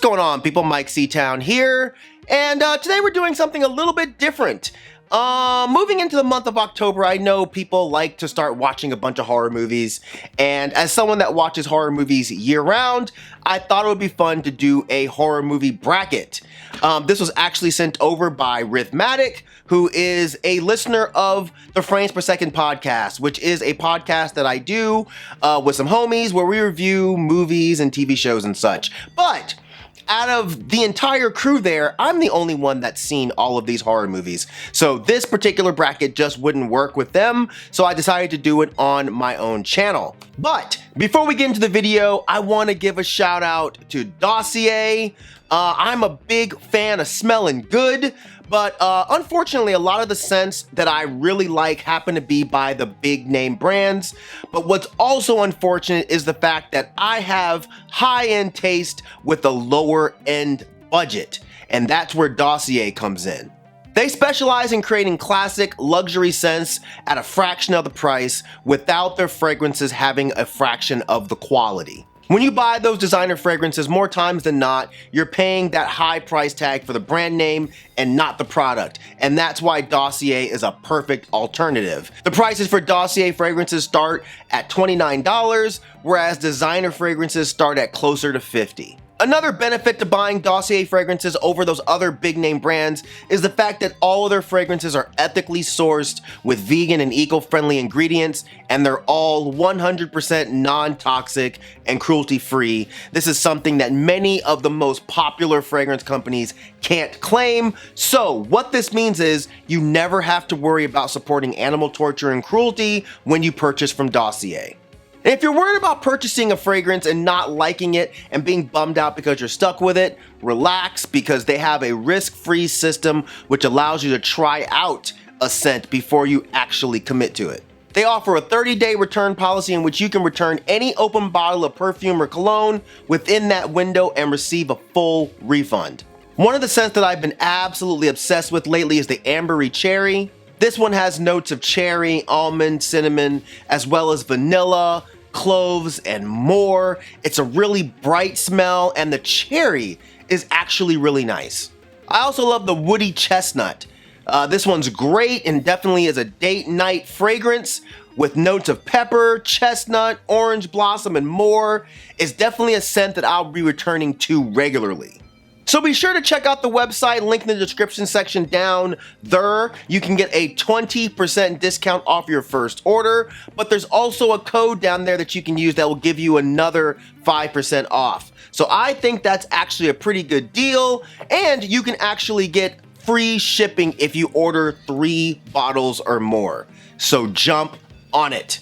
going on, people? Myke C-Town here, and today we're doing something a little bit different. Moving into the month of October, I know people like to start watching a bunch of horror movies, and as someone that watches horror movies year-round, I thought it would be fun to do a horror movie bracket. This was actually sent over by Rhyth-Matic, who is a listener of the Frames Per Second podcast, which is a podcast that I do with some homies where we review movies and TV shows and such. But out of the entire crew there, I'm the only one that's seen all of these horror movies. So this particular bracket just wouldn't work with them, so I decided to do it on my own channel. But before we get into the video, I want to give a shout out to Dossier. I'm a big fan of smelling good, but unfortunately a lot of the scents that I really like happen to be by the big name brands. But what's also unfortunate is the fact that I have high-end taste with a lower end budget, and that's where Dossier comes in. They specialize in creating classic luxury scents at a fraction of the price without their fragrances having a fraction of the quality. When you buy those designer fragrances, more times than not, you're paying that high price tag for the brand name and not the product. And that's why Dossier is a perfect alternative. The prices for Dossier fragrances start at $29, whereas designer fragrances start at closer to $50. Another benefit to buying Dossier fragrances over those other big name brands is the fact that all of their fragrances are ethically sourced with vegan and eco-friendly ingredients, and they're all 100% non-toxic and cruelty-free. This is something that many of the most popular fragrance companies can't claim. So what this means is you never have to worry about supporting animal torture and cruelty when you purchase from Dossier. And if you're worried about purchasing a fragrance and not liking it and being bummed out because you're stuck with it, relax, because they have a risk-free system which allows you to try out a scent before you actually commit to it. They offer a 30-day return policy in which you can return any open bottle of perfume or cologne within that window and receive a full refund. One of the scents that I've been absolutely obsessed with lately is the Ambery Cherry. This one has notes of cherry, almond, cinnamon, as well as vanilla, cloves, and more. It's a really bright smell, and the cherry is actually really nice. I also love the woody chestnut. This one's great and definitely is a date night fragrance with notes of pepper, chestnut, orange blossom, and more. It's definitely a scent that I'll be returning to regularly. So be sure to check out the website, link in the description section down there. You can get a 20% discount off your first order, but there's also a code down there that you can use that will give you another 5% off. So I think that's actually a pretty good deal, and you can actually get free shipping if you order 3 bottles or more. So jump on it.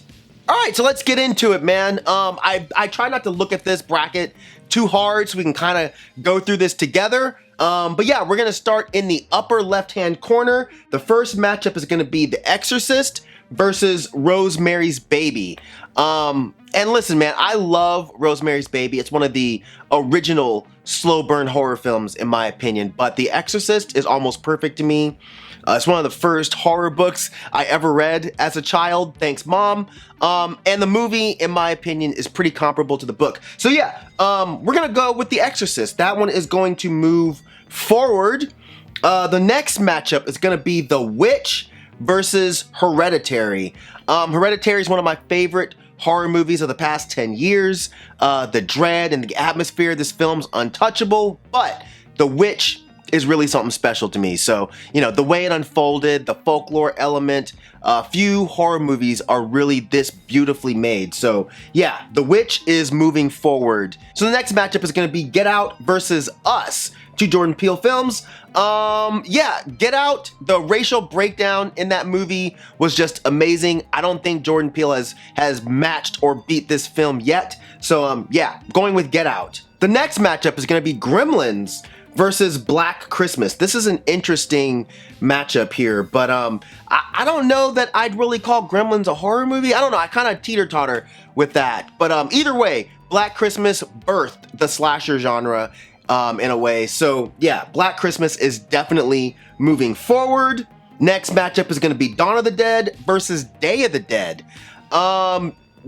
All right, so let's get into it, man. I try not to look at this bracket too hard so we can kind of go through this together. But yeah, we're gonna start in the upper left-hand corner. The first matchup is gonna be The Exorcist versus Rosemary's Baby. And listen, man, I love Rosemary's Baby. It's one of the original slow burn horror films, in my opinion, but The Exorcist is almost perfect to me. It's one of the first horror books I ever read as a child, thanks mom. And the movie, in my opinion, is pretty comparable to the book. So yeah, we're gonna go with The Exorcist. That one is going to move forward. The next matchup is gonna be The Witch versus Hereditary. Hereditary is one of my favorite horror movies of the past 10 years. The dread and the atmosphere of this film's untouchable, but The Witch is really something special to me. So, you know, the way it unfolded, the folklore element, few horror movies are really this beautifully made. So yeah, The Witch is moving forward. So the next matchup is gonna be Get Out versus Us, 2 Jordan Peele films. Yeah, Get Out, the racial breakdown in that movie was just amazing. I don't think Jordan Peele has matched or beat this film yet. So yeah, going with Get Out. The next matchup is gonna be Gremlins versus Black Christmas. This is an interesting matchup here, but I don't know that I'd really call Gremlins a horror movie. I don't know, I kind of teeter-totter with that. But either way, Black Christmas birthed the slasher genre in a way. So yeah, Black Christmas is definitely moving forward. Next matchup is gonna be Dawn of the Dead versus Day of the Dead.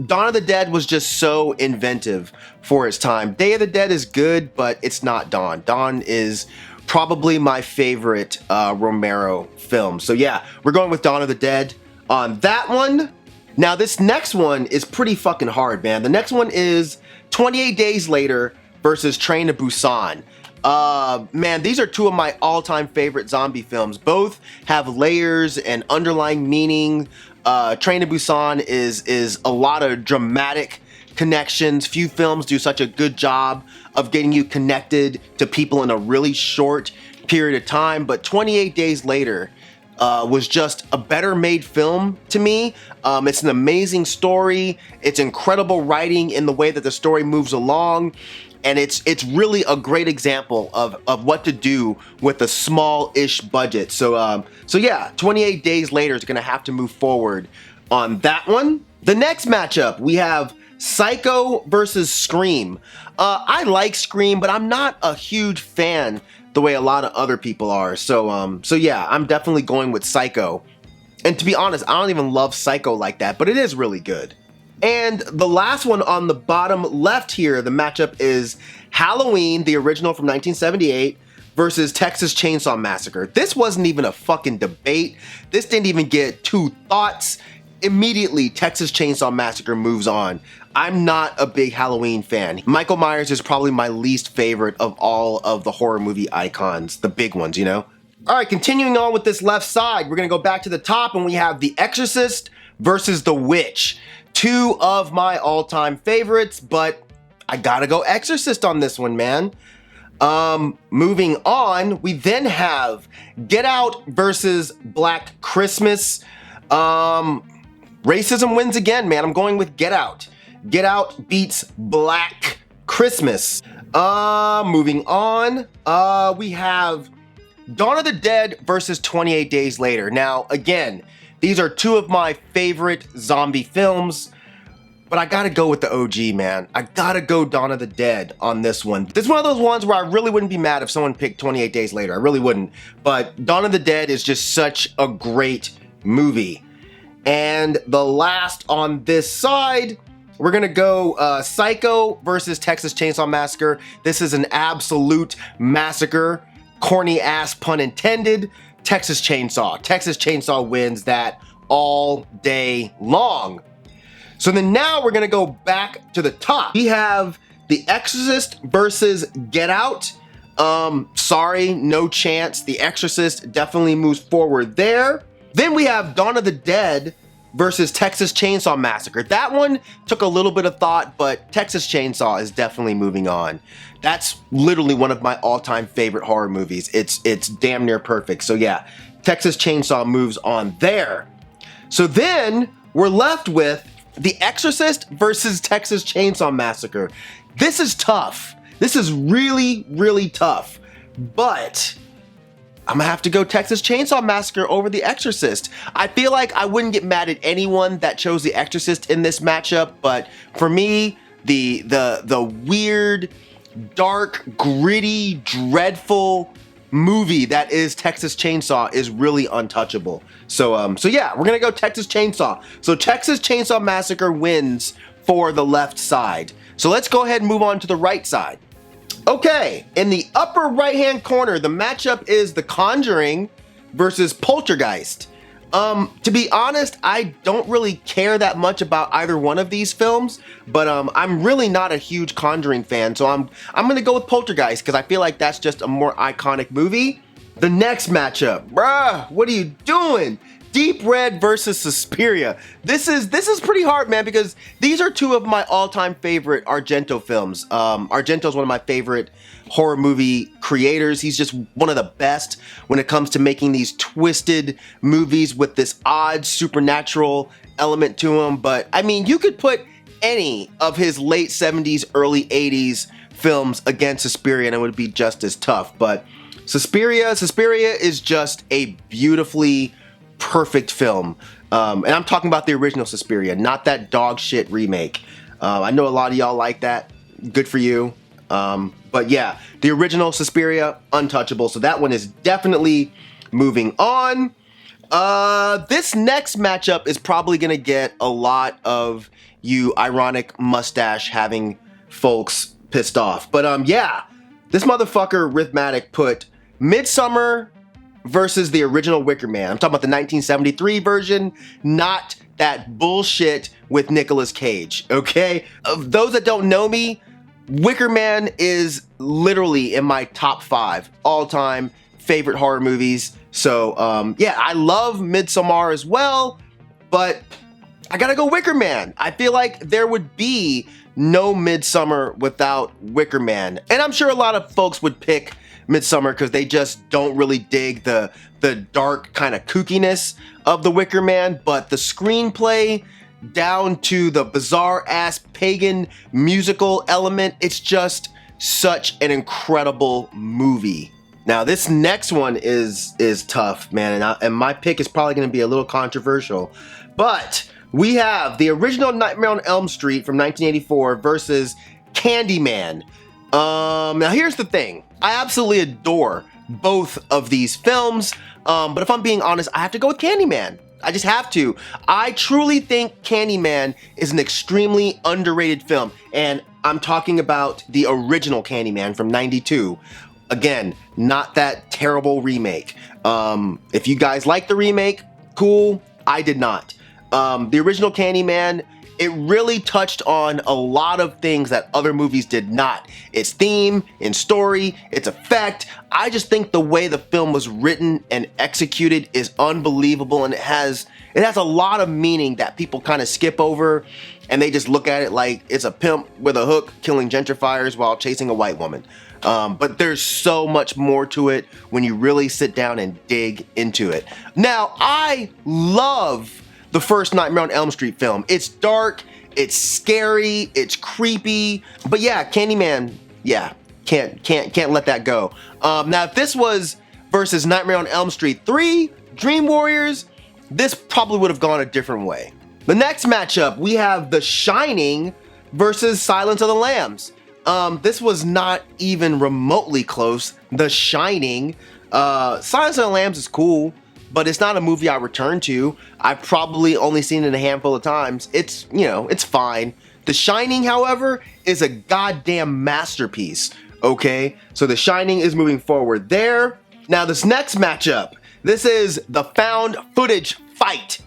Dawn of the Dead was just so inventive for its time. Day of the Dead is good, but it's not Dawn. Dawn is probably my favorite Romero film. So yeah, we're going with Dawn of the Dead on that one. Now this next one is pretty fucking hard, man. The next one is 28 Days Later versus Train to Busan. Man, these are two of my all-time favorite zombie films. Both have layers and underlying meaning. Train to Busan is a lot of dramatic connections. Few films do such a good job of getting you connected to people in a really short period of time, but 28 Days Later was just a better made film to me. It's an amazing story. It's incredible writing in the way that the story moves along. And it's really a great example of what to do with a small-ish budget. So yeah, 28 Days Later is gonna have to move forward on that one. The next matchup, we have Psycho versus Scream. I like Scream, but I'm not a huge fan the way a lot of other people are. So yeah, I'm definitely going with Psycho. And to be honest, I don't even love Psycho like that, but it is really good. And the last one on the bottom left here, the matchup is Halloween, the original from 1978, versus Texas Chainsaw Massacre. This wasn't even a fucking debate. This didn't even get two thoughts. Immediately, Texas Chainsaw Massacre moves on. I'm not a big Halloween fan. Michael Myers is probably my least favorite of all of the horror movie icons, the big ones, you know? All right, continuing on with this left side, we're gonna go back to the top and we have The Exorcist versus The Witch. Two of my all-time favorites, but I gotta go Exorcist on this one, man. Moving on, we then have Get Out versus Black Christmas. Racism wins again, man. I'm going with Get Out. Get Out beats Black Christmas. Moving on, we have Dawn of the Dead versus 28 Days Later. Now, again, these are two of my favorite zombie films, but I gotta go with the OG, man. I gotta go Dawn of the Dead on this one. This is one of those ones where I really wouldn't be mad if someone picked 28 Days Later. I really wouldn't. But Dawn of the Dead is just such a great movie. And the last on this side, we're gonna go Psycho versus Texas Chainsaw Massacre. This is an absolute massacre. Corny ass pun intended. Texas Chainsaw. Texas Chainsaw wins that all day long. So then now we're gonna go back to the top. We have The Exorcist versus Get Out. Sorry, no chance. The Exorcist definitely moves forward there. Then we have Dawn of the Dead versus Texas Chainsaw Massacre. That one took a little bit of thought, but Texas Chainsaw is definitely moving on. That's literally one of my all-time favorite horror movies. It's damn near perfect. So yeah, Texas Chainsaw moves on there. So then we're left with The Exorcist versus Texas Chainsaw Massacre. This is tough. This is really, really tough. But I'm gonna have to go Texas Chainsaw Massacre over The Exorcist. I feel like I wouldn't get mad at anyone that chose The Exorcist in this matchup, but for me, the weird, dark, gritty, dreadful movie that is Texas Chainsaw is really untouchable. So yeah, we're gonna go Texas Chainsaw. So Texas Chainsaw Massacre wins for the left side. So let's go ahead and move on to the right side. Okay, in the upper right-hand corner, the matchup is The Conjuring versus Poltergeist. To be honest, I don't really care that much about either one of these films, but I'm really not a huge Conjuring fan, so I'm gonna go with Poltergeist because I feel like that's just a more iconic movie. The next matchup, bruh, what are you doing? Deep Red versus Suspiria. This is pretty hard, man, because these are two of my all-time favorite Argento films. Argento's one of my favorite horror movie creators. He's just one of the best when it comes to making these twisted movies with this odd supernatural element to them. But I mean, you could put any of his late 70s, early 80s films against Suspiria and it would be just as tough. But Suspiria is just a beautifully perfect film. And I'm talking about the original Suspiria, not that dog shit remake. I know a lot of y'all like that. Good for you. But yeah, the original Suspiria, untouchable. So that one is definitely moving on. This next matchup is probably gonna get a lot of you ironic mustache having folks pissed off. But yeah, this motherfucker Rhyth-Matic put Midsommar versus the original Wicker Man. I'm talking about the 1973 version, not that bullshit with Nicolas Cage, okay? Of those that don't know me, Wicker Man is literally in my top 5 all-time favorite horror movies. So yeah, I love Midsommar as well, but I gotta go Wicker Man. I feel like there would be no Midsommar without Wicker Man. And I'm sure a lot of folks would pick Midsommar because they just don't really dig the dark kind of kookiness of the Wicker Man, but the screenplay down to the bizarre ass pagan musical element, it's just such an incredible movie. Now this next one is tough, man, and my pick is probably going to be a little controversial, but we have the original Nightmare on Elm Street from 1984 versus Candyman. Now here's the thing. I absolutely adore both of these films, but if I'm being honest, I have to go with Candyman. I just have to. I truly think Candyman is an extremely underrated film, and I'm talking about the original Candyman from '92. Again, not that terrible remake. If you guys like the remake, cool. I did not. The original Candyman, it really touched on a lot of things that other movies did not. Its theme, its story, its effect. I just think the way the film was written and executed is unbelievable, and it has a lot of meaning that people kind of skip over, and they just look at it like it's a pimp with a hook killing gentrifiers while chasing a white woman. But there's so much more to it when you really sit down and dig into it. Now, I love the first Nightmare on Elm Street film. It's dark, it's scary, it's creepy, but yeah, Candyman, yeah, can't let that go. Now, if this was versus Nightmare on Elm Street 3, Dream Warriors, this probably would have gone a different way. The next matchup, we have The Shining versus Silence of the Lambs. This was not even remotely close. The Shining, Silence of the Lambs is cool, but it's not a movie I return to. I've probably only seen it a handful of times. It's, you know, it's fine. The Shining, however, is a goddamn masterpiece, okay? So The Shining is moving forward there. Now this next matchup, this is the found footage fight.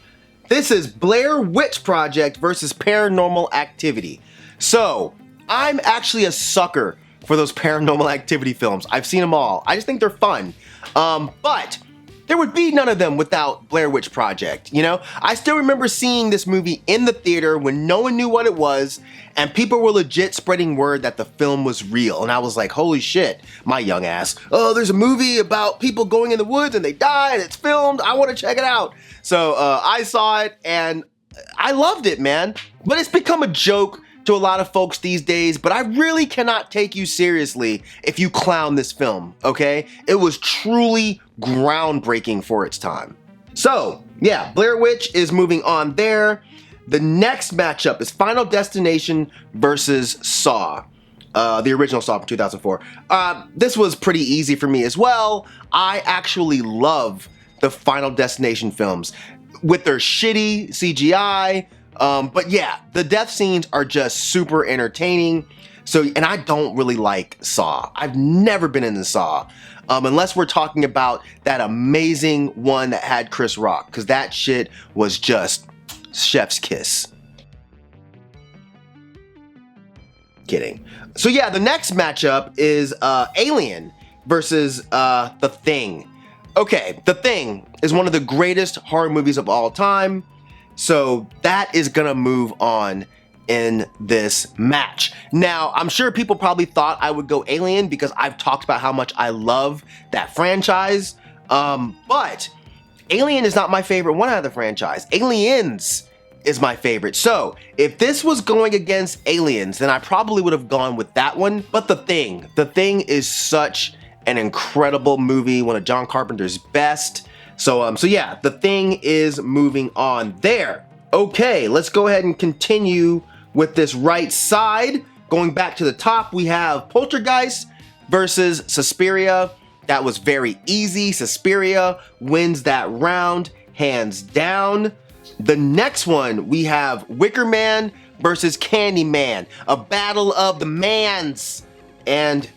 This is Blair Witch Project versus Paranormal Activity. So, I'm actually a sucker for those Paranormal Activity films. I've seen them all. I just think they're fun. But there would be none of them without Blair Witch Project, you know? I still remember seeing this movie in the theater when no one knew what it was, and people were legit spreading word that the film was real. And I was like, holy shit, my young ass. Oh, there's a movie about people going in the woods and they die and it's filmed. I want to check it out. So I saw it and I loved it, man. But it's become a joke to a lot of folks these days, but I really cannot take you seriously if you clown this film, okay? It was truly groundbreaking for its time. So, yeah, Blair Witch is moving on there. The next matchup is Final Destination versus Saw, the original Saw from 2004. This was pretty easy for me as well. I actually love the Final Destination films with their shitty CGI, but yeah, the death scenes are just super entertaining. So, and I don't really like Saw. I've never been into Saw, unless we're talking about that amazing one that had Chris Rock, because that shit was just chef's kiss. Kidding. So yeah, the next matchup is Alien versus The Thing. Okay, The Thing is one of the greatest horror movies of all time. So that is gonna move on in this match. Now, I'm sure people probably thought I would go Alien because I've talked about how much I love that franchise. But Alien is not my favorite one out of the franchise. Aliens is my favorite. So if this was going against Aliens, then I probably would have gone with that one. But The Thing is such an incredible movie, one of John Carpenter's best. So yeah, The Thing is moving on there. Okay, let's go ahead and continue with this right side. Going back to the top, we have Poltergeist versus Suspiria. That was very easy. Suspiria wins that round, hands down. The next one, we have Wicker Man versus Candyman, a battle of the mans. And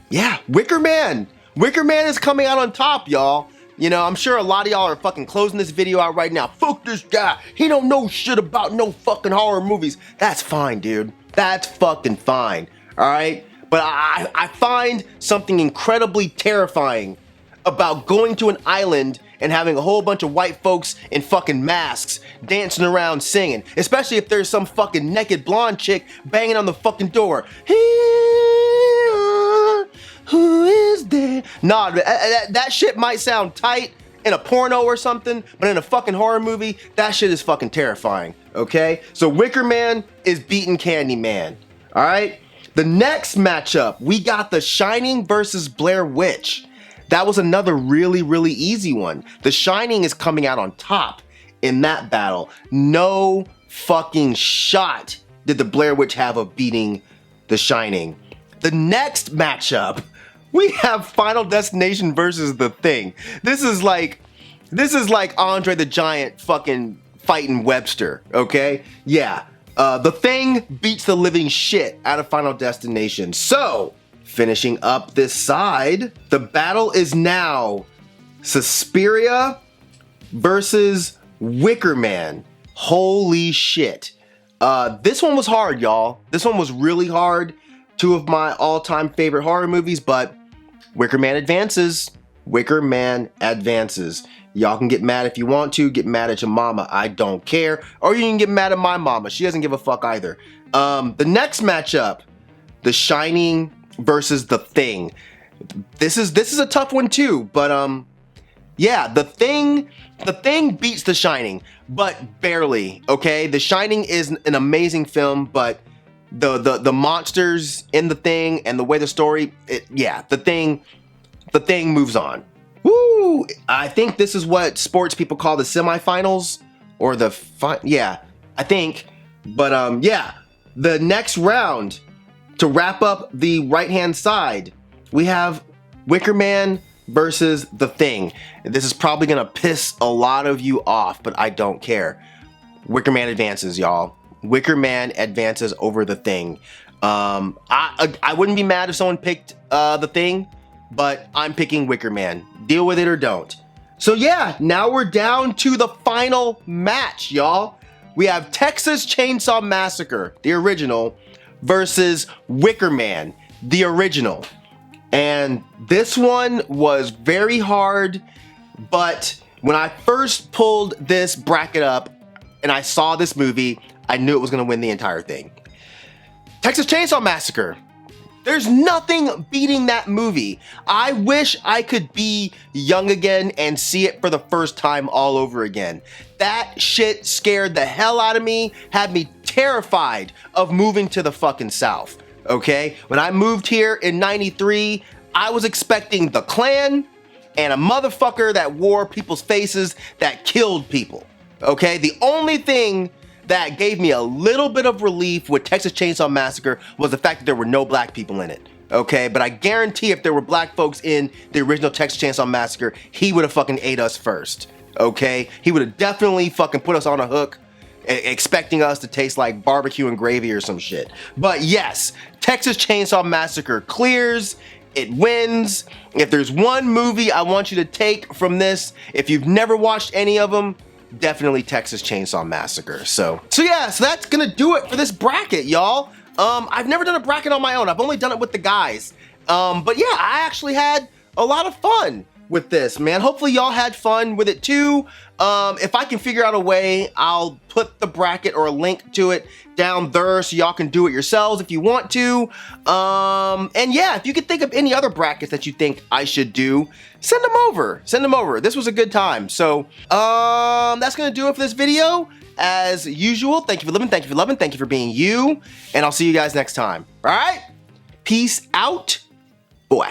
yeah, Wicker Man. Wicker Man is coming out on top, y'all. You know, I'm sure a lot of y'all are fucking closing this video out right now. Fuck this guy. He don't know shit about no fucking horror movies. That's fine, dude. That's fucking fine. All right? But I find something incredibly terrifying about going to an island and having a whole bunch of white folks in fucking masks dancing around singing. Especially if there's some fucking naked blonde chick banging on the fucking door. Who is there? Nah, that shit might sound tight in a porno or something, but in a fucking horror movie, that shit is fucking terrifying, okay? So Wicker Man is beating Candyman, all right? The next matchup, we got The Shining versus Blair Witch. That was another really, really easy one. The Shining is coming out on top in that battle. No fucking shot did the Blair Witch have of beating The Shining. The next matchup, we have Final Destination versus The Thing. This is like Andre the Giant fucking fighting Webster, okay? Yeah, The Thing beats the living shit out of Final Destination. So, finishing up this side, the battle is now Suspiria versus Wicker Man. Holy shit. This one was hard, y'all. This one was really hard. Two of my all-time favorite horror movies, but Wicker Man advances. Wicker Man advances. Y'all can get mad if you want to. Get mad at your mama. I don't care. Or you can get mad at my mama. She doesn't give a fuck either. The next matchup, The Shining versus The Thing. This is a tough one too, but yeah, The Thing beats The Shining, but barely, okay? The Shining is an amazing film, but the monsters in The Thing and the way the story, The Thing moves on. Woo! I think this is what sports people call the semifinals or yeah, I think. But yeah, the next round, to wrap up the right-hand side, we have Wicker Man versus The Thing. This is probably gonna piss a lot of you off, but I don't care. Wicker Man advances, y'all. Wicker Man advances over The Thing. I wouldn't be mad if someone picked The Thing, but I'm picking Wicker Man. Deal with it or don't. So yeah, now we're down to the final match, y'all. We have Texas Chainsaw Massacre, the original, versus Wicker Man, the original. And this one was very hard, but when I first pulled this bracket up and I saw this movie, I knew it was gonna win the entire thing. Texas Chainsaw Massacre. There's nothing beating that movie. I wish I could be young again and see it for the first time all over again. That shit scared the hell out of me, had me terrified of moving to the fucking South, okay? When I moved here in '93, I was expecting the Klan and a motherfucker that wore people's faces that killed people, okay? The only thing that gave me a little bit of relief with Texas Chainsaw Massacre was the fact that there were no black people in it, okay? But I guarantee if there were black folks in the original Texas Chainsaw Massacre, he would have fucking ate us first, okay? He would have definitely fucking put us on a hook, expecting us to taste like barbecue and gravy or some shit. But yes, Texas Chainsaw Massacre clears, it wins. If there's one movie I want you to take from this, if you've never watched any of them, definitely Texas Chainsaw Massacre. So yeah, so that's gonna do it for this bracket, y'all. I've never done a bracket on my own. I've only done it with the guys. But yeah, I actually had a lot of fun with this, man. Hopefully y'all had fun with it too. If I can figure out a way, I'll put the bracket or a link to it down there so y'all can do it yourselves if you want to. And yeah, if you could think of any other brackets that you think I should do, send them over. Send them over. This was a good time. So that's gonna do it for this video. As usual, thank you for living, thank you for loving, thank you for being you, and I'll see you guys next time. All right? Peace out, boy.